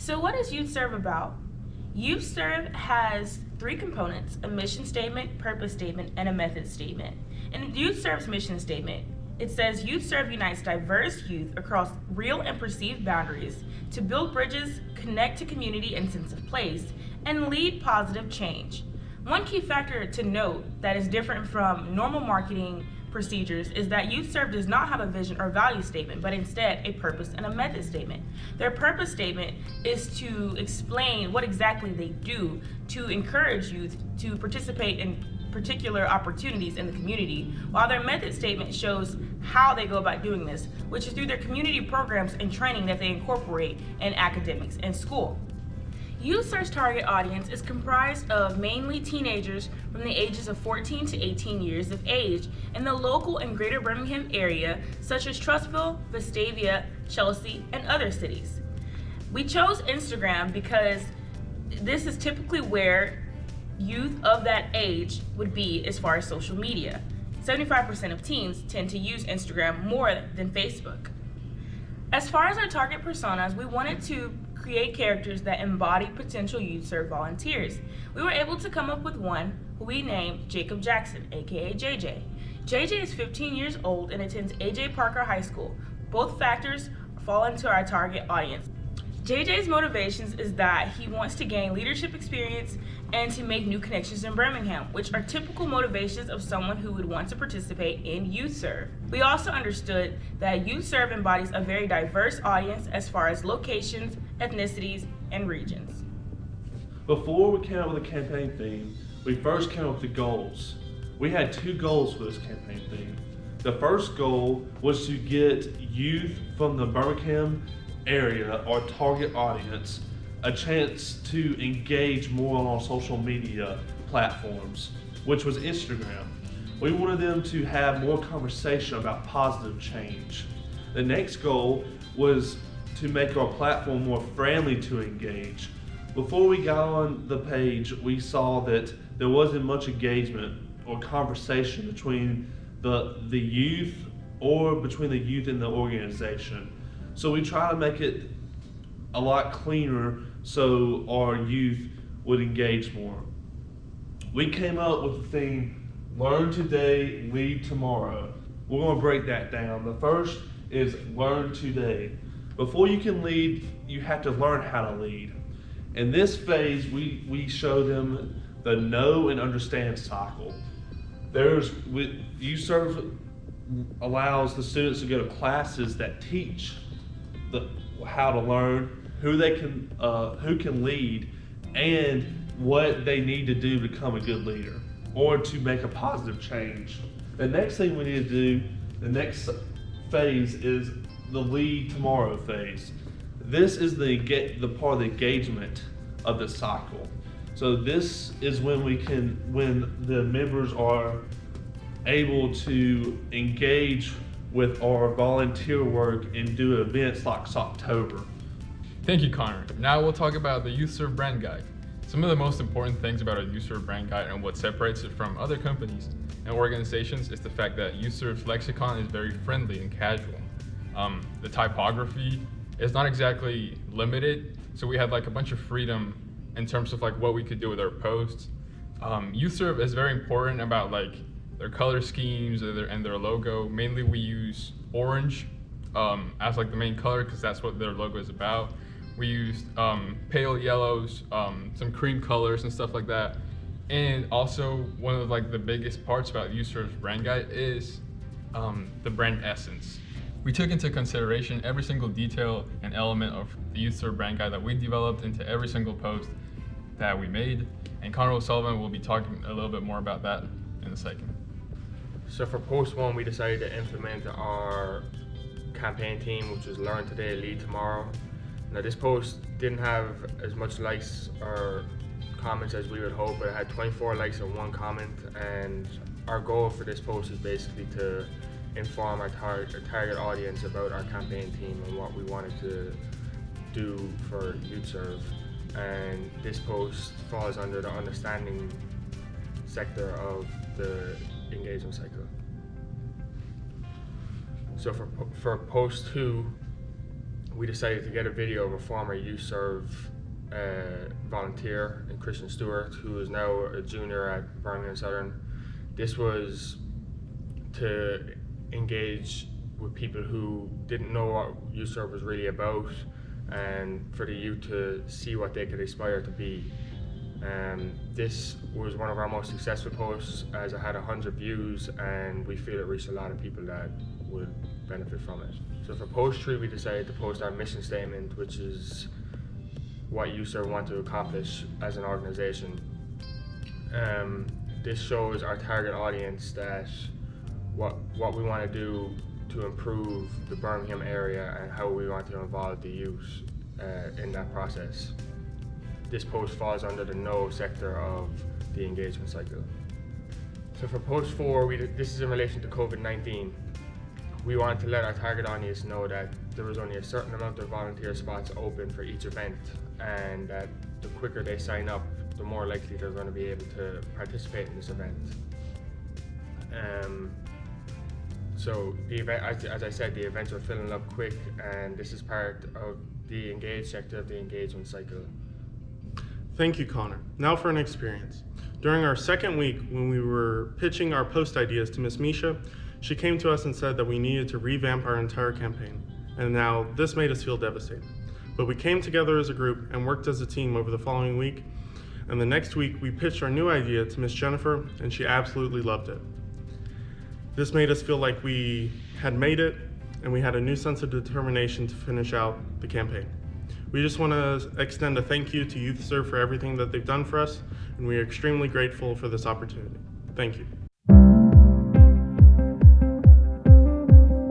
So what is Youth Serve about? Youth Serve has three components: a mission statement, purpose statement, and a method statement. In Youth Serve's mission statement, it says Youth Serve unites diverse youth across real and perceived boundaries to build bridges, connect to community and sense of place, and lead positive change. One key factor to note that is different from normal marketing procedures is that Youth Serve does not have a vision or value statement, but instead a purpose and a method statement. Their purpose statement is to explain what exactly they do to encourage youth to participate in particular opportunities in the community, while their method statement shows how they go about doing this, which is through their community programs and training that they incorporate in academics and school. Youth Serve's target audience is comprised of mainly teenagers from the ages of 14 to 18 years of age in the local and greater Birmingham area, such as Trussville, Vestavia, Chelsea, and other cities. We chose Instagram because this is typically where youth of that age would be as far as social media. 75% of teens tend to use Instagram more than Facebook. As far as our target personas, we wanted to create characters that embody potential Youth Serve volunteers. We were able to come up with one who we named Jacob Jackson, aka JJ. JJ is 15 years old and attends A.J. Parker High School. Both factors fall into our target audience. JJ's motivations is that he wants to gain leadership experience and to make new connections in Birmingham, which are typical motivations of someone who would want to participate in Youth Serve. We also understood that Youth Serve embodies a very diverse audience as far as locations, ethnicities, and regions. Before we came up with a campaign theme, we first came up with the goals. We had two goals for this campaign theme. The first goal was to get youth from the Birmingham area, our target audience, a chance to engage more on our social media platforms, which was Instagram. We wanted them to have more conversation about positive change. The next goal was to make our platform more friendly to engage. Before we got on the page, we saw that there wasn't much engagement or conversation between the youth or between the youth and the organization. So we try to make it a lot cleaner so our youth would engage more. We came up with the theme, learn today, lead tomorrow. We're going to break that down. The first is learn today. Before you can lead, you have to learn how to lead. In this phase, we show them the know and understand cycle. Youth Serve allows the students to go to classes that teach how to learn, who can lead, and what they need to do to become a good leader or to make a positive change. The next thing we need to do, the next phase, is the lead tomorrow phase. This is the part of the engagement of the cycle. So this is when the members are able to engage with our volunteer work and do events like October. Thank you, Connor. Now we'll talk about the Youth Serve brand guide. Some of the most important things about our Youth Serve brand guide and what separates it from other companies and organizations is the fact that Youth Serve's lexicon is very friendly and casual. The typography is not exactly limited, so we had like a bunch of freedom in terms of like what we could do with our posts. Youth Serve is very important about like their color schemes and their logo. Mainly we use orange as like the main color because that's what their logo is about. We used pale yellows, some cream colors and stuff like that. And also one of like the biggest parts about Youth Serve's brand guide is the brand essence. We took into consideration every single detail and element of the Youth Serve brand guide that we developed into every single post that we made. And Connor O'Sullivan will be talking a little bit more about that in a second. So for post one, we decided to implement our campaign theme, which was learn today, lead tomorrow. Now this post didn't have as much likes or comments as we would hope, but it had 24 likes and 1 comment. And our goal for this post is basically to inform our target audience about our campaign theme and what we wanted to do for Youth Serve. And this post falls under the understanding sector of the engagement cycle. So for post 2, we decided to get a video of a former youth serve volunteer, Christian Stewart, who is now a junior at Birmingham Southern. This was to engage with people who didn't know what youth serve was really about, and for the youth to see what they could aspire to be. This was one of our most successful posts, as it had 100 views, and we feel it reached a lot of people that would benefit from it. So for post 3, we decided to post our mission statement, which is what youth serve want to accomplish as an organization. This shows our target audience that what we want to do to improve the Birmingham area and how we want to involve the youth in that process. This post falls under the no sector of the engagement cycle. So for post 4, this is in relation to COVID-19. We wanted to let our target audience know that there was only a certain amount of volunteer spots open for each event, and that the quicker they sign up, the more likely they're going to be able to participate in this event. So the event, as I said, the events are filling up quick, and this is part of the engaged sector of the engagement cycle. Thank you, Connor. Now for an experience. During our second week, when we were pitching our post ideas to Miss Misha, she came to us and said that we needed to revamp our entire campaign. And now this made us feel devastated. But we came together as a group and worked as a team over the following week. And the next week, we pitched our new idea to Miss Jennifer, and she absolutely loved it. This made us feel like we had made it, and we had a new sense of determination to finish out the campaign. We just want to extend a thank you to YouthServe for everything that they've done for us, and we are extremely grateful for this opportunity. Thank you.